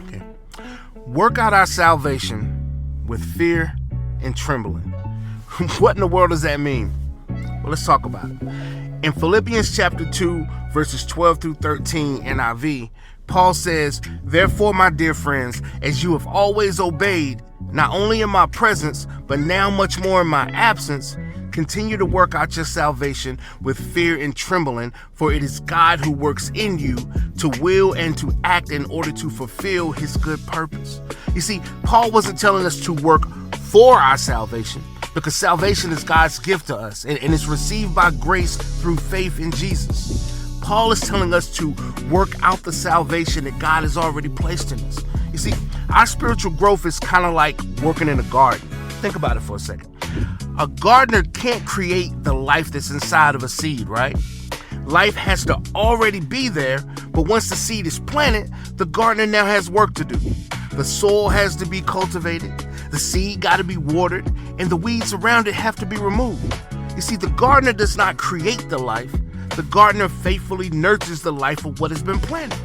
Okay. Work out our salvation with fear and trembling. What in the world does that mean? Well, let's talk about it. In Philippians chapter 2, verses 12 through 13 NIV, Paul says, "Therefore, my dear friends, as you have always obeyed, not only in my presence, but now much more in my absence, continue to work out your salvation with fear and trembling, for it is God who works in you to will and to act in order to fulfill his good purpose." You see, Paul wasn't telling us to work for our salvation, because salvation is God's gift to us, and it's received by grace through faith in Jesus. Paul is telling us to work out the salvation that God has already placed in us. You see, our spiritual growth is kind of like working in a garden. Think about it for a second. A gardener can't create the life that's inside of a seed, right? Life has to already be there, but once the seed is planted, the gardener now has work to do. The soil has to be cultivated, the seed got to be watered, and the weeds around it have to be removed. You see, the gardener does not create the life. The gardener faithfully nurtures the life of what has been planted.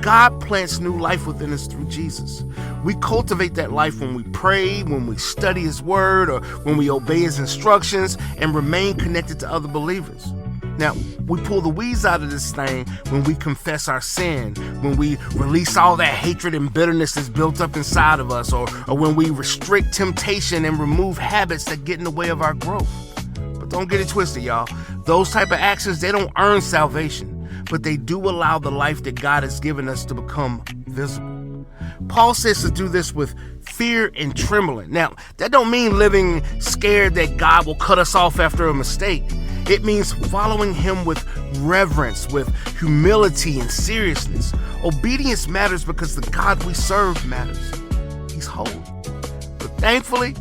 God plants new life within us through Jesus. We cultivate that life when we pray, when we study his word, or when we obey his instructions and remain connected to other believers. Now, we pull the weeds out of this thing when we confess our sin, when we release all that hatred and bitterness that's built up inside of us, or when we restrict temptation and remove habits that get in the way of our growth. But don't get it twisted, y'all. Those type of actions, they don't earn salvation, but they do allow the life that God has given us to become visible. Paul says to do this with fear and trembling. Now, that don't mean living scared that God will cut us off after a mistake. It means following him with reverence, with humility and seriousness. Obedience matters because the God we serve matters. He's holy. But thankfully,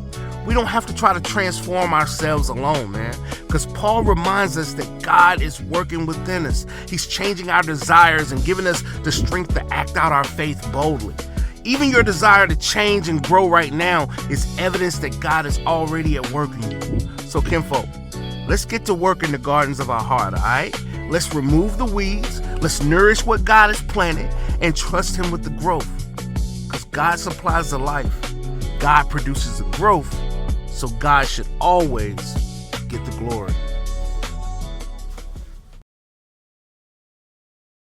we don't have to try to transform ourselves alone, man. Because Paul reminds us that God is working within us. He's changing our desires and giving us the strength to act out our faith boldly. Even your desire to change and grow right now is evidence that God is already at work in you. So, kinfolk, let's get to work in the gardens of our heart, all right? Let's remove the weeds. Let's nourish what God has planted and trust him with the growth. Because God supplies the life. God produces the growth. So God should always get the glory.